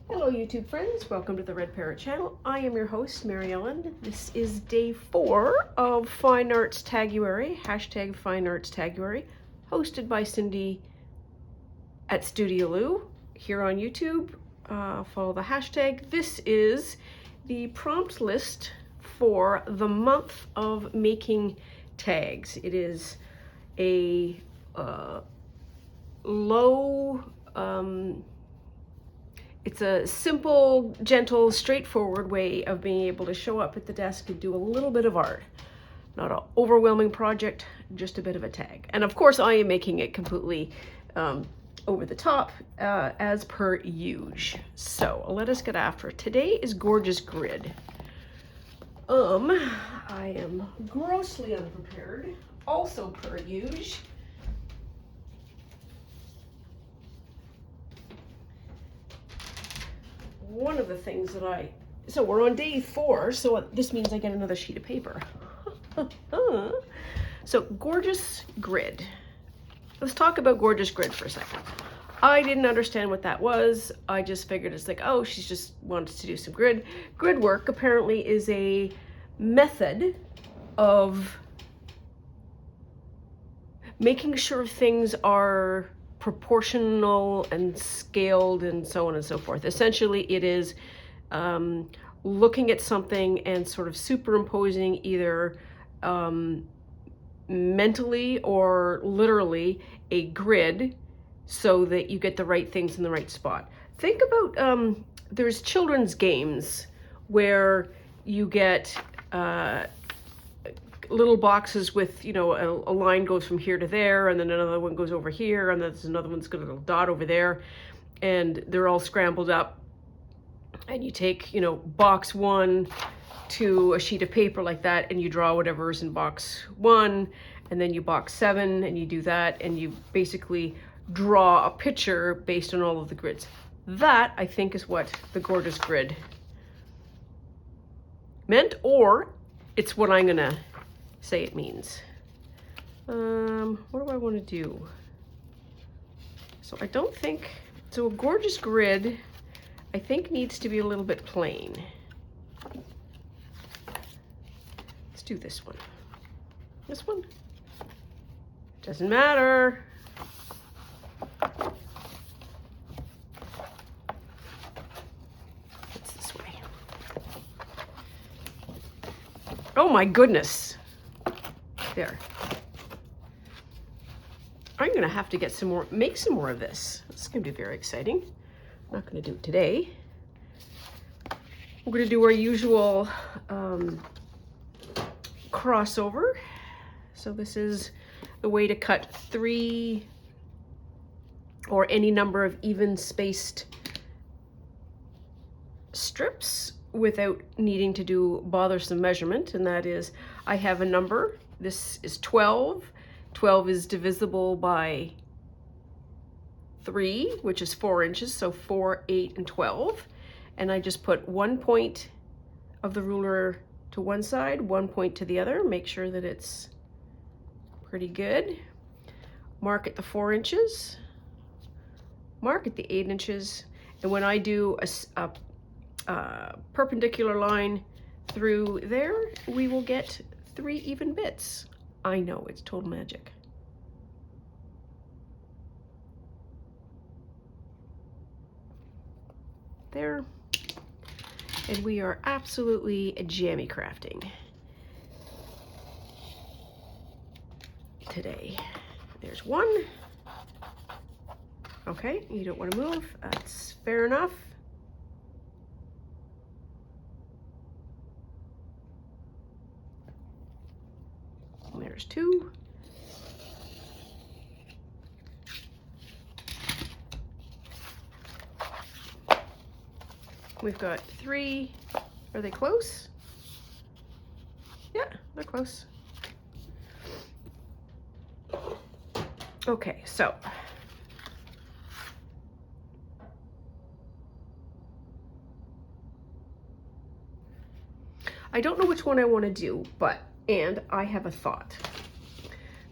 Hello YouTube friends, welcome to the Red Parrot channel. I am your host, Mary Ellen. This is day 4 of Fine Arts Taguary, hashtag Fine Arts Taguary, hosted by Cindy at Studio Lou here on YouTube. Follow the hashtag. This is the prompt list for the month of making tags. It is a it's a simple, gentle, straightforward way of being able to show up at the desk and do a little bit of art. Not an overwhelming project, just a bit of a tag. And of course I am making it completely over the top, as per usual. So let us get after it. Today is Gorgeous Grid. I am grossly unprepared, also per usual. One of the things that so we're on day 4, so this means I get another sheet of paper. So Gorgeous Grid. Let's talk about Gorgeous Grid for a second. I didn't understand what that was. I just figured it's like, oh, she's just wanted to do some grid. Grid work apparently is a method of making sure things are proportional and scaled and so on and so forth. Essentially, it is looking at something and sort of superimposing either mentally or literally a grid so that you get the right things in the right spot. Think about, there's children's games where you get little boxes with, you know, a line goes from here to there, and then another one goes over here, and then there's another one's got a little dot over there, and they're all scrambled up. And you take, you know, box 1 to a sheet of paper like that, and you draw whatever's in box 1, and then you box 7, and you do that, and you basically draw a picture based on all of the grids. That, I think, is what the Gorgeous Grid meant, or it's what I'm gonna say it means. What do I want to do? So I don't think, so a Gorgeous Grid, I think, needs to be a little bit plain. Let's do this one. This one? Doesn't matter. It's this way. Oh my goodness. There. I'm gonna have to get some more, make some more of this. It's gonna be very exciting. I'm not gonna do it today. We're gonna do our usual crossover. So this is the way to cut 3 or any number of even spaced strips without needing to do bothersome measurement, and that is, I have a number. This is 12. 12 is divisible by 3, which is 4 inches, so 4, 8, and 12. And I just put 1 point of the ruler to one side, 1 point to the other, make sure that it's pretty good. Mark at the 4 inches, mark at the 8 inches, and when I do a perpendicular line through there, we will get 3 even bits. I know, it's total magic. There. And we are absolutely jammy crafting today. There's 1. Okay, you don't want to move. That's fair enough. There's 2. We've got 3. Are they close? Yeah, they're close. Okay, so I don't know which one I want to do, and I have a thought.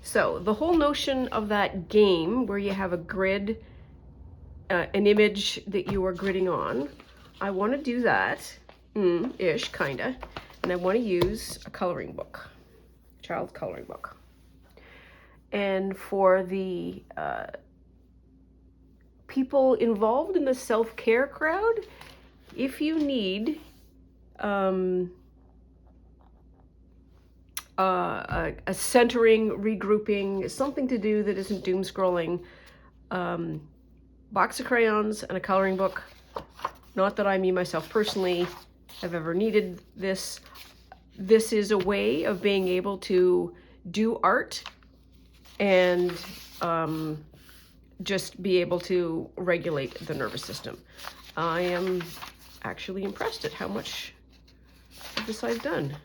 So the whole notion of that game where you have a grid an image that you are gridding on. I want to do that, ish, kinda, and I want to use a coloring book, child's coloring book. And for the people involved in the self-care crowd, if you need a centering, regrouping, something to do that isn't doom scrolling, box of crayons and a coloring book. Not that I, me, myself personally, have ever needed this. This is a way of being able to do art and just be able to regulate the nervous system. I am actually impressed at how much of this I've done.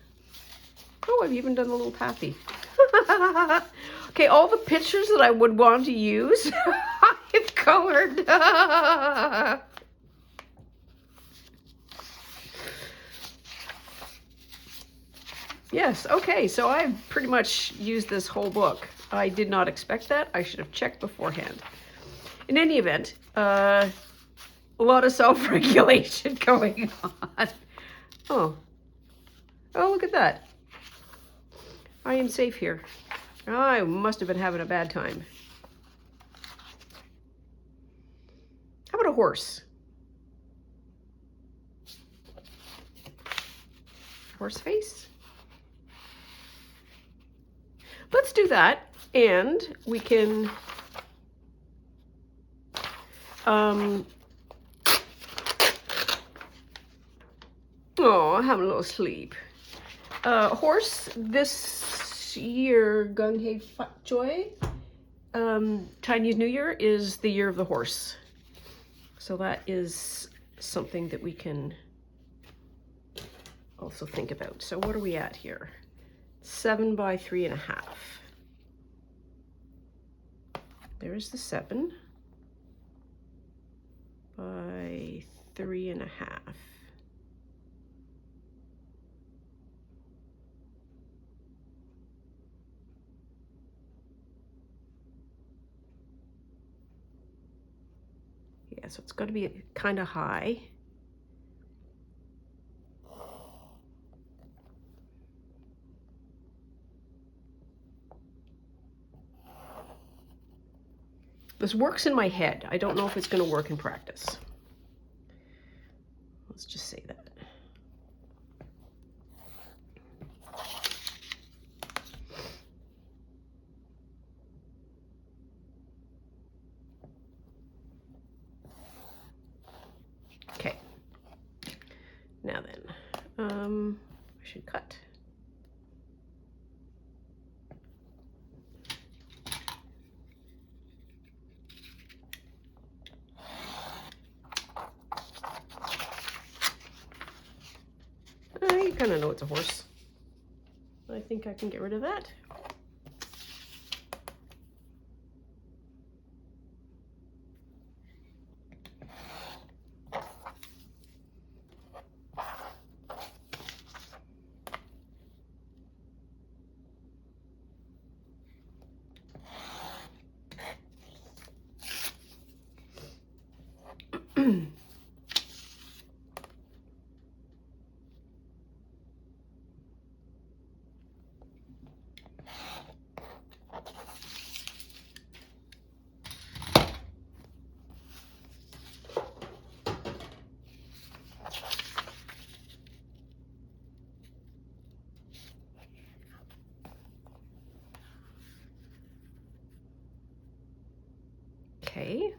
Oh, I've even done a little pathy. Okay, all the pictures that I would want to use, I've colored. Yes, okay, so I've pretty much used this whole book. I did not expect that. I should have checked beforehand. In any event, a lot of self-regulation going on. Oh, look at that. I am safe here. I must have been having a bad time. How about a horse? Horse face? Let's do that, and we can oh, I'm having a little sleep. Horse this year, Gung Hei Fat Choi, Chinese New Year is the year of the horse. So that is something that we can also think about. So what are we at here? 7 by 3.5. There's the 7 by 3.5. Yeah, so it's got to be kind of high. This works in my head. I don't know if it's going to work in practice. Let's just say that. Okay. Now then, I should cut. I kind of know it's a horse. I think I can get rid of that. Okay.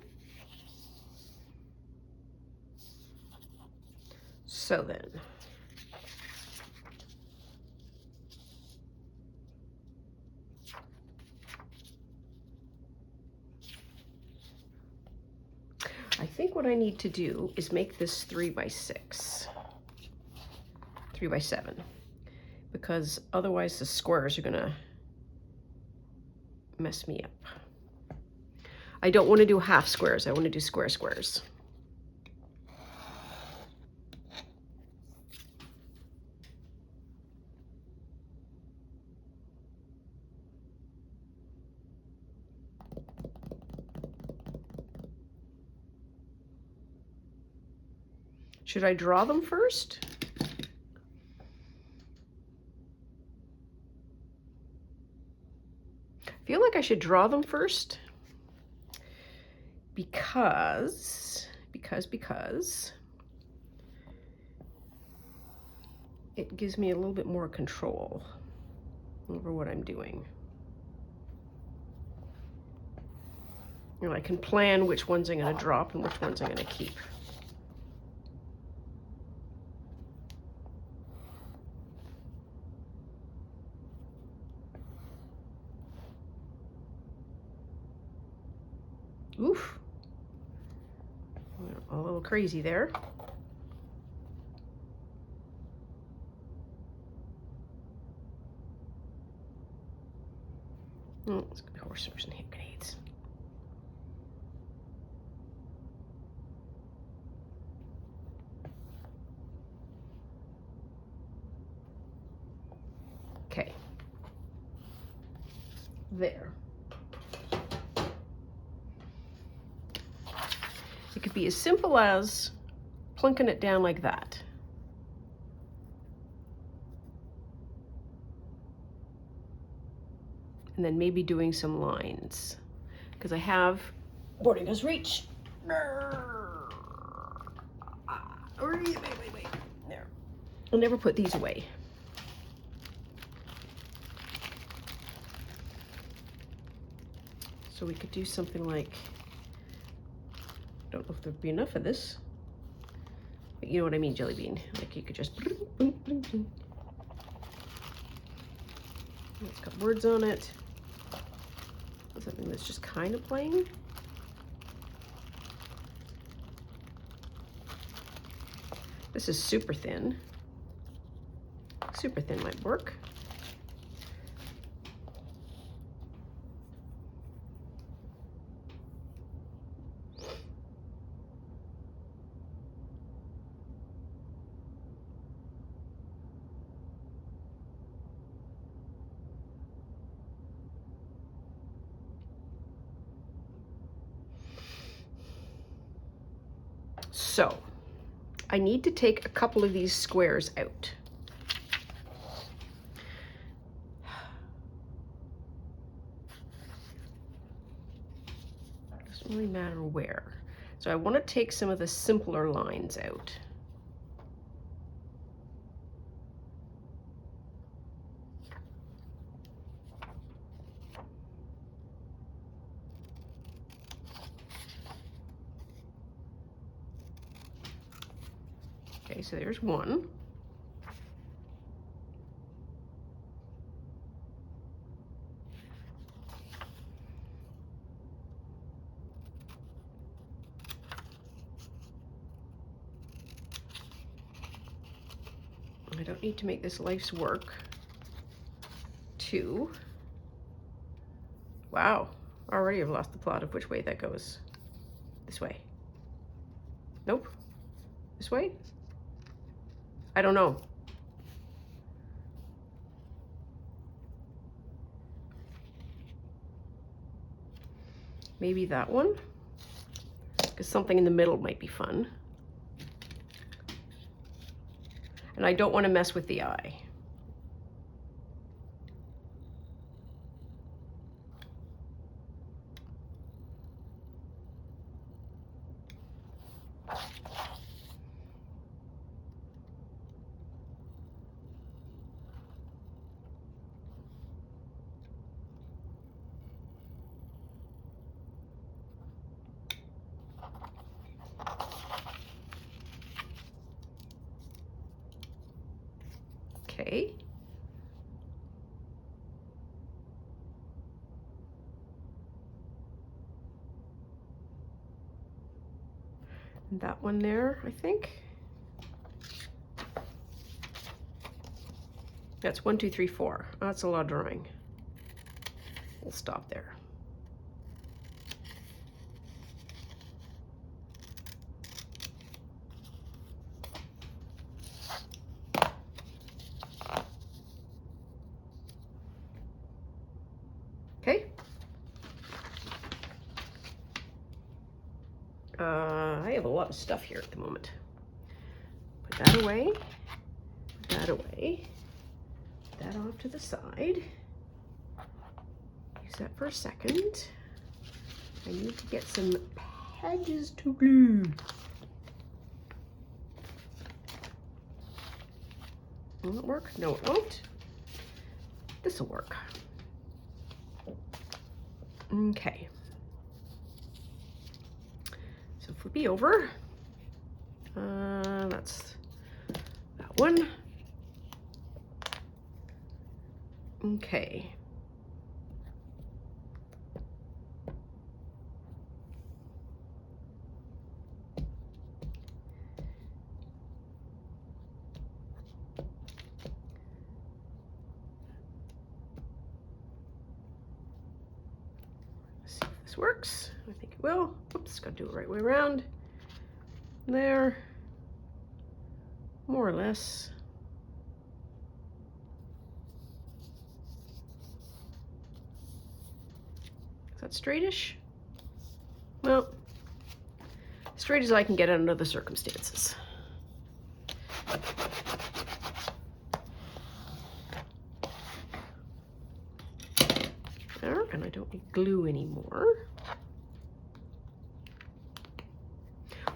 So then, I think what I need to do is make this 3 by 6, 3 by 7, because otherwise the squares are gonna mess me up. I don't want to do half squares. I want to do squares. Should I draw them first? I feel like I should draw them first because it gives me a little bit more control over what I'm doing. And I can plan which ones I'm going to drop and which ones I'm going to keep. Oof. A little crazy there. Oh, it's gonna be horseshoes and hand grenades. Okay. There. It could be as simple as plunking it down like that. And then maybe doing some lines. Because I have boarding does reach. Wait. There. I'll never put these away. So we could do something like, don't know if there'd be enough of this, but you know what I mean, Jelly Bean. Like you could just, it's got words on it. Something that's just kind of plain. This is super thin. Super thin might work. So I need to take a couple of these squares out. Doesn't really matter where. So I want to take some of the simpler lines out. Okay, so there's one. I don't need to make this life's work. Two. Wow, already I've lost the plot of which way that goes. This way. Nope. This way? I don't know. Maybe that one? Because something in the middle might be fun. And I don't want to mess with the eye. Okay. And that one there, I think. That's 1, 2, 3, 4. That's a lot of drawing. We'll stop there. Okay. I have a lot of stuff here at the moment. Put that away. Put that away. Put that off to the side. Use that for a second. I need to get some pages to glue. Will it work? No, it won't. This will work. Okay. So flippy over. That's that one. Okay. See if this works. I think it will. Oops, gotta do it right way around. There. More or less. Is that straightish? Well, straight as I can get under the circumstances. There, and I don't need glue anymore.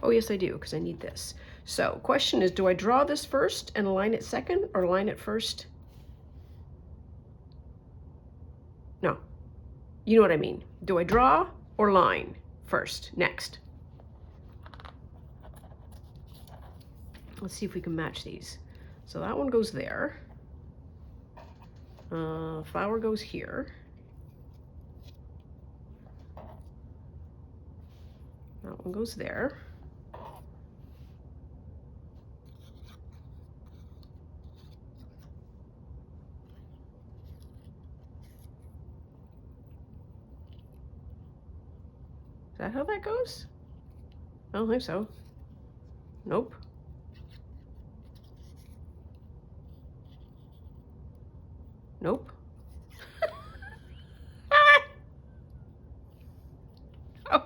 Oh yes, I do, because I need this. So, question is, do I draw this first and align it second, or align it first? No. You know what I mean. Do I draw or line first, next? Let's see if we can match these. So that one goes there. Flower goes here. That one goes there. Is that how that goes? I don't think so. Nope. Nope. Oh.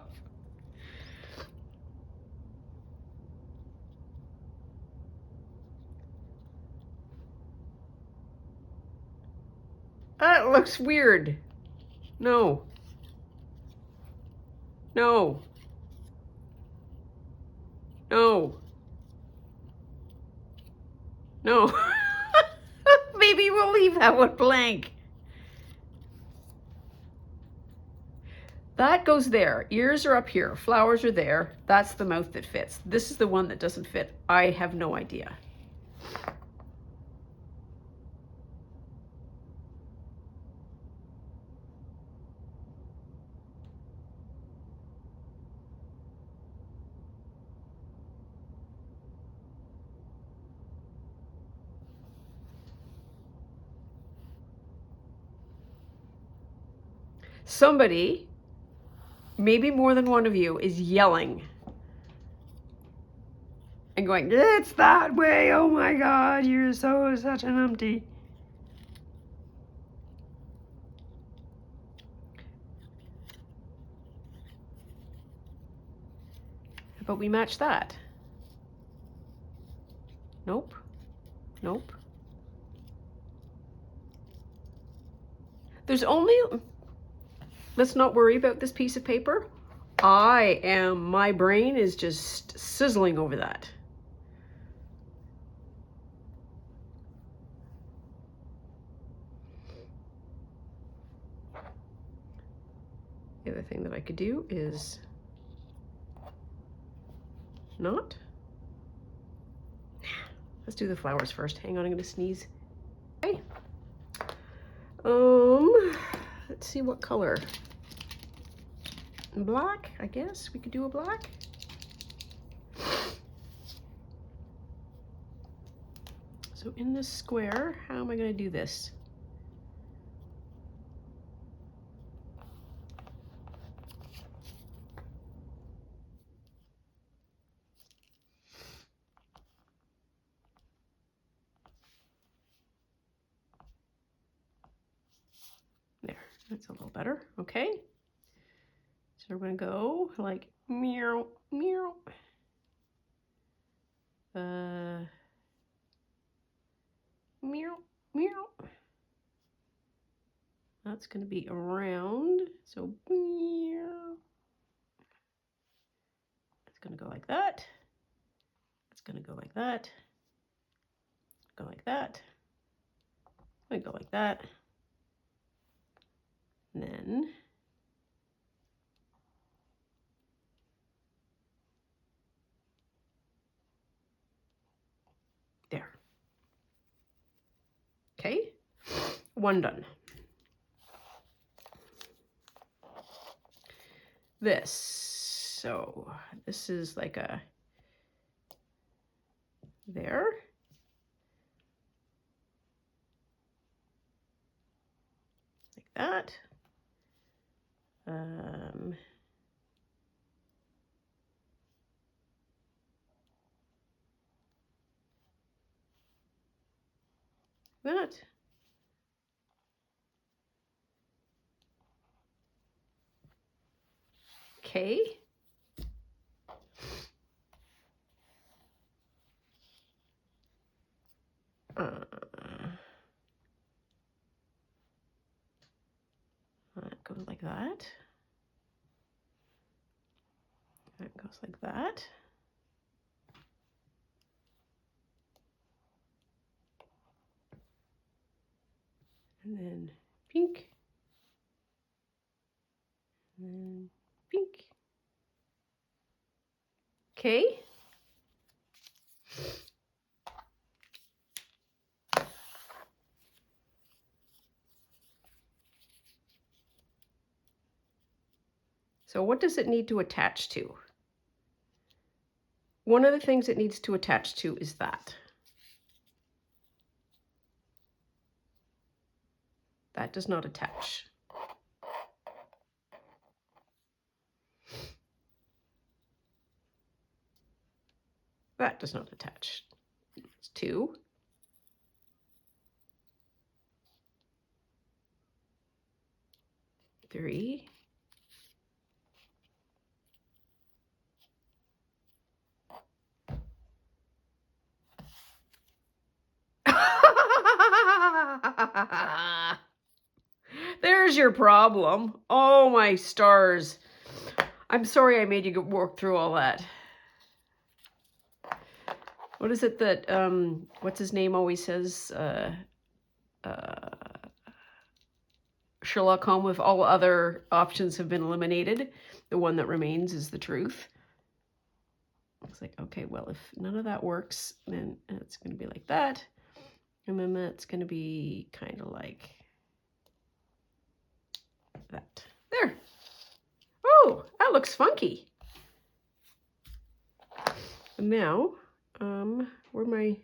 That looks weird. No. No. No. No. Maybe we'll leave that one blank. That goes there. Ears are up here. Flowers are there. That's the mouth that fits. This is the one that doesn't fit. I have no idea. Somebody, maybe more than one of you, is yelling and going, it's that way, oh my God, you're such an umpty. But we match that. Nope. Nope. There's only, let's not worry about this piece of paper. My brain is just sizzling over that. The other thing that I could do is not. Let's do the flowers first. Hang on, I'm gonna sneeze. Okay. Let's see what color. Black, I guess we could do a black. So in this square, how am I gonna do this? There, that's a little better, okay? So we're gonna go like meow, meow. Meow. That's going to be around, so it's going to go like that. It's going to go like that. Go like that. I go like that. And then there. Okay, one done. This, so this is like a there. Like that. That. Okay. That goes like that. That goes like that. And then pink. And then pink. Okay. So what does it need to attach to? One of the things it needs to attach to is that. That does not attach. That does not attach. It's 2. Three. There's your problem. Oh my stars. I'm sorry I made you work through all that. What is it that, what's his name always says? Sherlock Holmes, if all other options have been eliminated, the one that remains is the truth. It's like, okay, well, if none of that works, then it's going to be like that. And then that's going to be kind of like that. There. Oh, that looks funky. And now, where'd my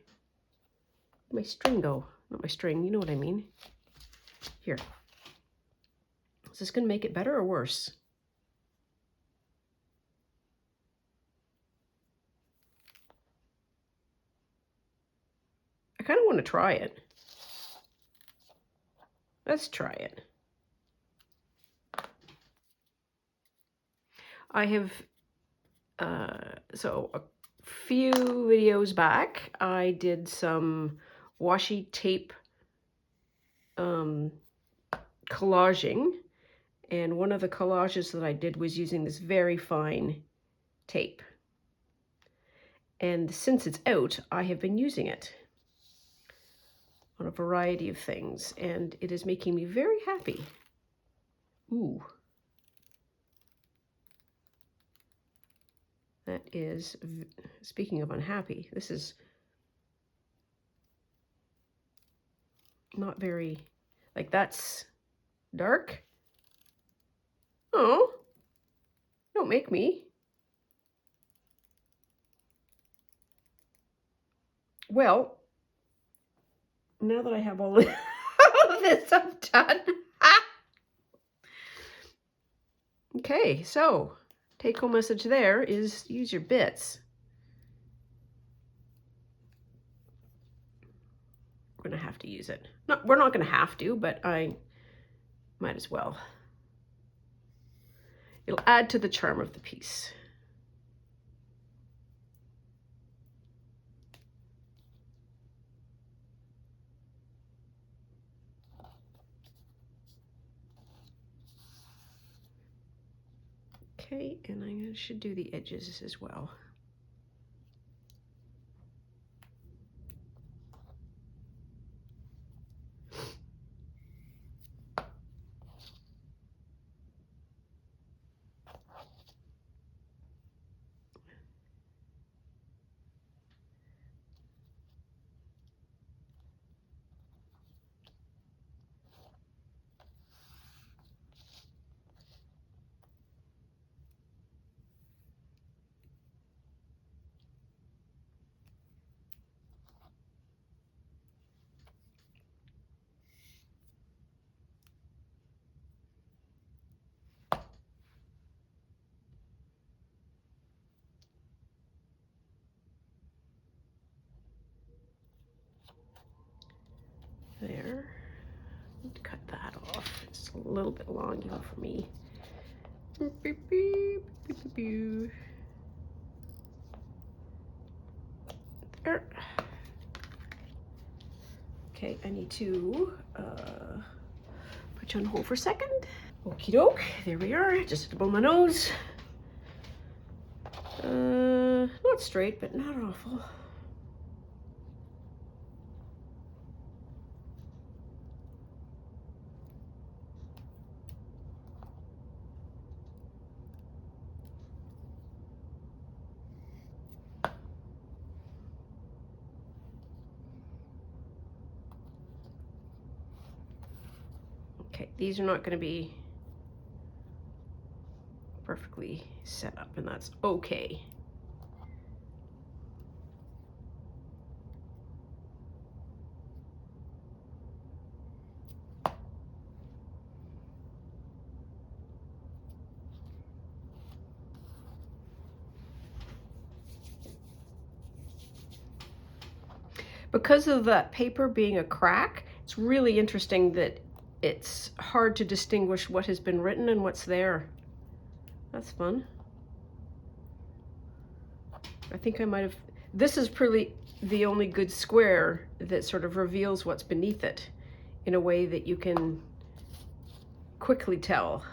string go? Not my string, you know what I mean. Here. Is this going to make it better or worse? I kind of want to try it. Let's try it. I have, so a few videos back, I did some washi tape collaging, and one of the collages that I did was using this very fine tape. And since it's out, I have been using it on a variety of things, and it is making me very happy. Ooh. That is, speaking of unhappy, this is not very, like that's dark. Oh, don't make me. Well, now that I have all of this, I'm done. Okay, so take-home message there is use your bits. We're gonna have to use it. No, we're not gonna have to, but I might as well. It'll add to the charm of the piece. Okay, and I should do the edges as well. There. Need to cut that off. It's a little bit long even for me. Beep, beep, beep, beep, beep. There. Okay, I need to put you on hold for a second. Okie doke, there we are. Just above my nose. Not straight, but not awful. Okay, these are not going to be perfectly set up, and that's okay. Because of that paper being a crack, it's really interesting that it's hard to distinguish what has been written and what's there. That's fun. I think I might have, this is probably the only good square that sort of reveals what's beneath it in a way that you can quickly tell.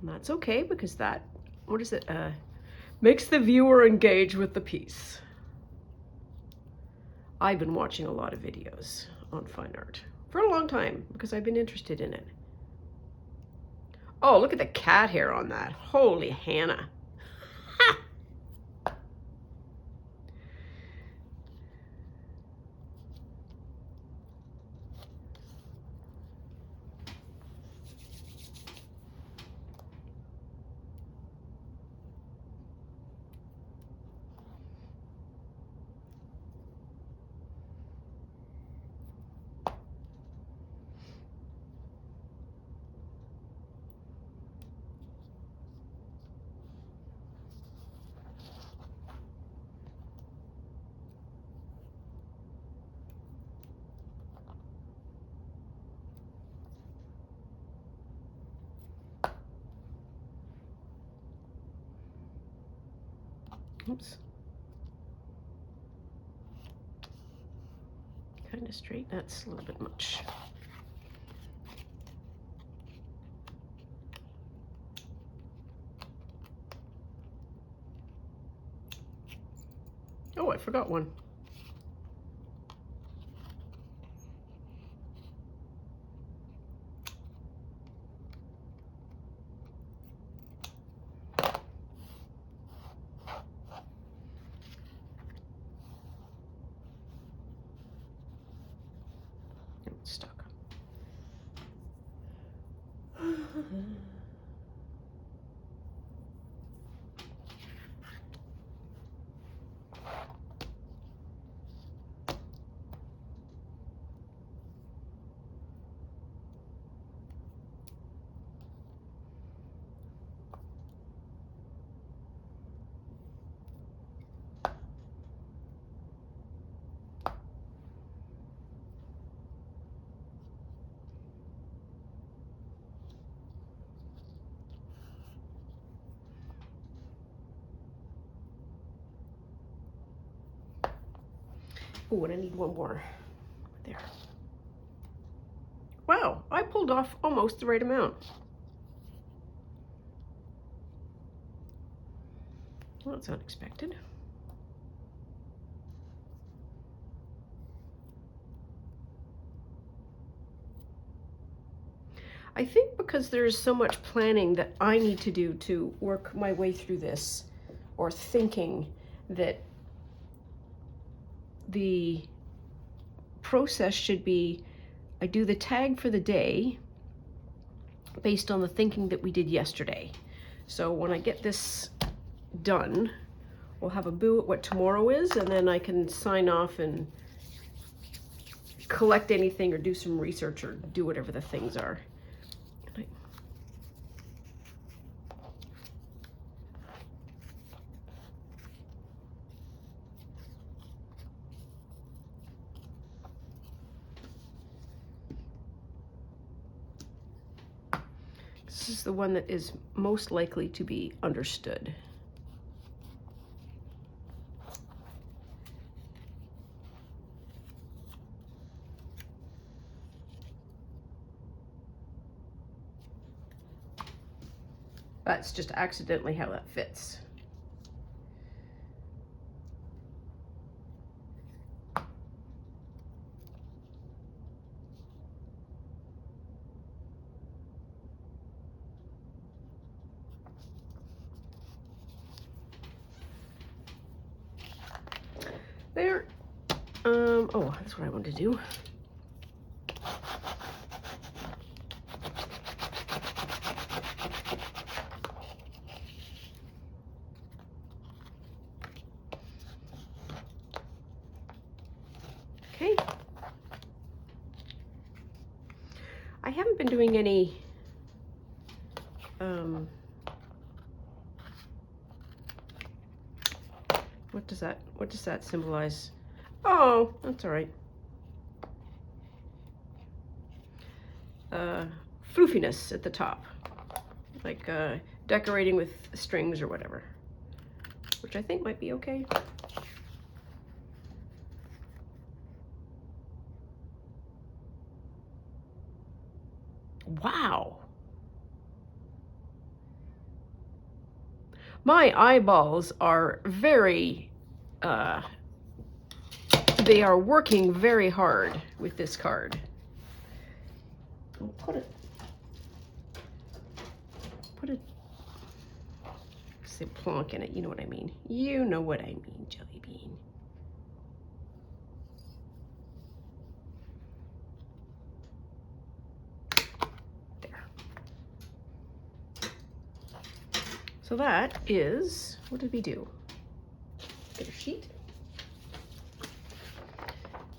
And that's okay, because that, what is it, makes the viewer engage with the piece. I've been watching a lot of videos on fine art for a long time because I've been interested in it. Oh, look at the cat hair on that. Holy Hannah. Oops. Kind of straight, that's a little bit much. Oh, I forgot one. It's stuck. Oh, and I need one more. There. Wow, I pulled off almost the right amount. that's unexpected. I think because there's so much planning that I need to do to work my way through this, or thinking that the process should be, I do the tag for the day based on the thinking that we did yesterday. So when I get this done, we'll have a boo at what tomorrow is, and then I can sign off and collect anything or do some research or do whatever the things are. This is the one that is most likely to be understood. That's just accidentally how that fits. There. Oh, that's what I wanted to do. Okay. I haven't been doing any what does that symbolize? Oh, that's all right. Floofiness at the top, like decorating with strings or whatever, which I think might be okay. Wow. My eyeballs are very, they are working very hard with this card. I'll put it, say plonk in it, you know what I mean. You know what I mean, Jelly Bean. So that is, what did we do? Get a sheet.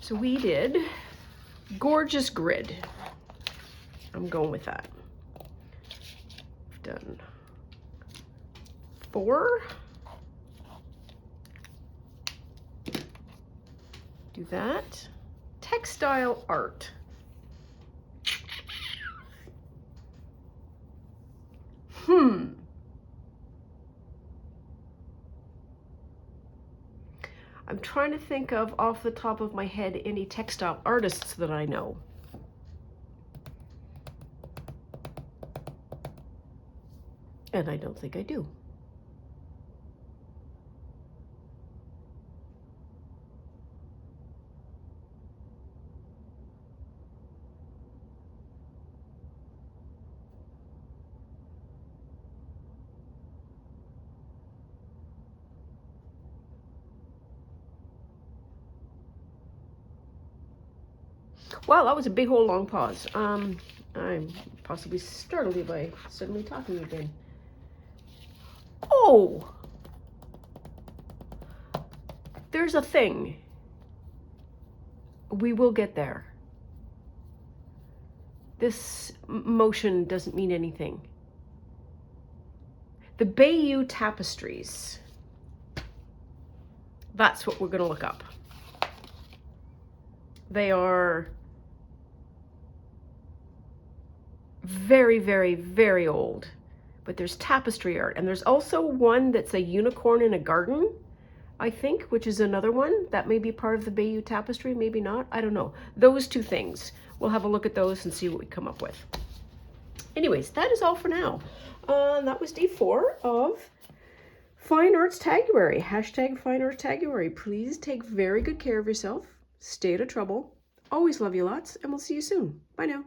So we did gorgeous grid. I'm going with that. We've done 4. Do that. Textile art. I'm trying to think of, off the top of my head, any textile artists that I know. And I don't think I do. Well, that was a big, whole, long pause. I'm possibly startled by suddenly talking again. Oh! There's a thing. We will get there. This motion doesn't mean anything. The Bayeux tapestries. That's what we're going to look up. They are very, very, very old, but there's tapestry art, and there's also one that's a unicorn in a garden, I think, which is another one that may be part of the Bayeux tapestry, maybe not, I don't know. Those two things, we'll have a look at those and see what we come up with. Anyways, that is all for now. That was day 4 of Fine Arts Taguary, hashtag Fine Arts Taguary. Please take very good care of yourself. Stay out of trouble. Always love you lots, and we'll see you soon. Bye now.